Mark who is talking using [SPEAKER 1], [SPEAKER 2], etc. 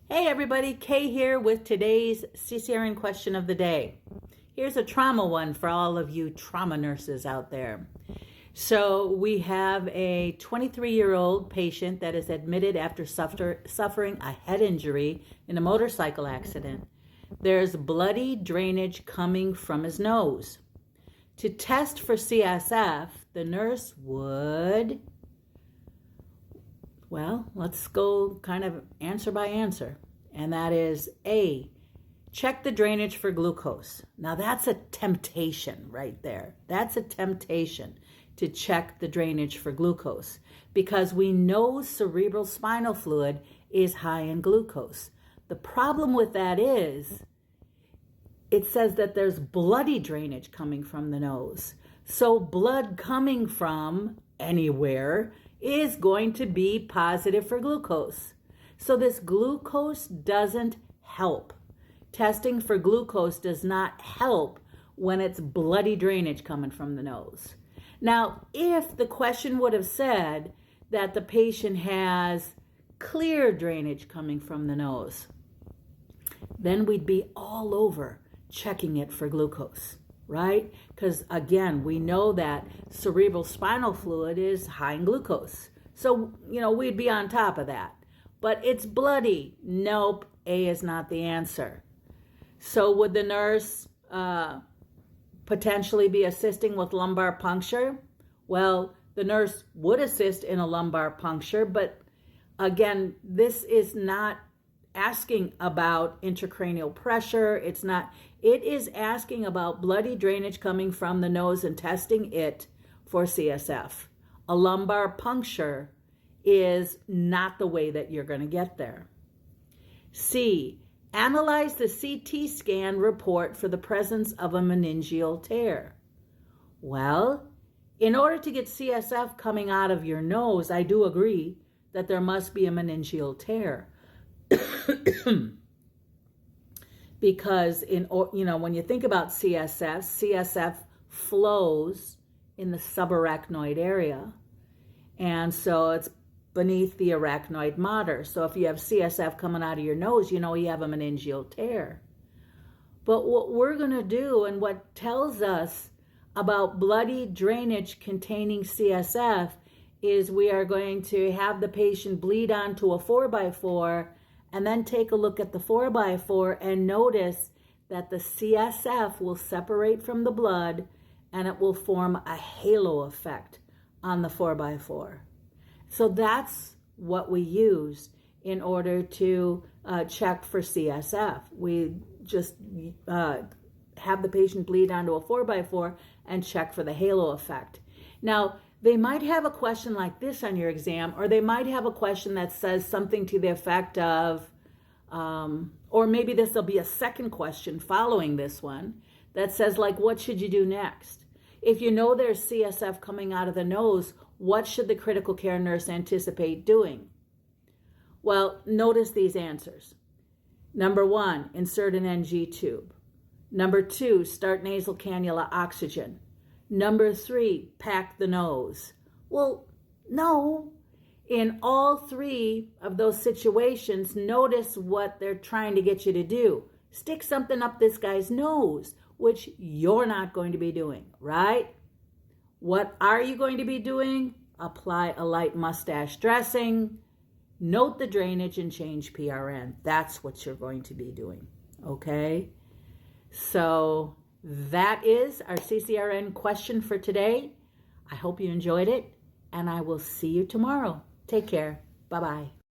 [SPEAKER 1] Hey everybody, Kay here with today's Ccrn question of the day. Here's a trauma one for all of you trauma nurses out there. So we have a 23-year-old patient that is admitted after suffering a head injury in a motorcycle accident. There's bloody drainage coming from his nose. To test for CSF, the nurse would... Well, let's go kind of answer by answer. And that is A, check the drainage for glucose. Now that's a temptation right there. That's a temptation to check the drainage for glucose because we know cerebral spinal fluid is high in glucose. The problem with that is it says that there's bloody drainage coming from the nose. So blood coming from anywhere is going to be positive for glucose. So this glucose doesn't help. Testing for glucose does not help when it's bloody drainage coming from the nose. Now, if the question would have said that the patient has clear drainage coming from the nose, then we'd be all over checking it for glucose, right? Because again, we know that cerebral spinal fluid is high in glucose. So, we'd be on top of that. But it's bloody. Nope, A is not the answer. So would the nurse potentially be assisting with lumbar puncture? Well, the nurse would assist in a lumbar puncture, but again, this is not asking about intracranial pressure. It is asking about bloody drainage coming from the nose and testing it for CSF. A lumbar puncture is not the way that you're going to get there. C, analyze the CT scan report for the presence of a meningeal tear. Well, in order to get CSF coming out of your nose, I do agree that there must be a meningeal tear. Because when you think about CSF flows in the subarachnoid area, and so it's beneath the arachnoid mater. So if you have CSF coming out of your nose, you have a meningeal tear. But what we're going to do, and what tells us about bloody drainage containing CSF, is we are going to have the patient bleed onto a 4x4 and then take a look at the 4x4 and notice that the CSF will separate from the blood and it will form a halo effect on the 4x4. So that's what we use in order to check for CSF. We just have the patient bleed onto a 4x4 and check for the halo effect. Now, they might have a question like this on your exam, or they might have a question that says something to the effect of, or maybe this will be a second question following this one, that says like, what should you do next? If you know there's CSF coming out of the nose, what should the critical care nurse anticipate doing? Well, notice these answers. Number 1, insert an NG tube. Number 2, start nasal cannula oxygen. Number 3, pack the nose. Well, no. In all 3 of those situations, notice what they're trying to get you to do. Stick something up this guy's nose, which you're not going to be doing, right? What are you going to be doing? Apply a light mustache dressing, note the drainage, and change PRN. That's what you're going to be doing, okay? So that is our CCRN question for today. I hope you enjoyed it, and I will see you tomorrow. Take care. Bye-bye.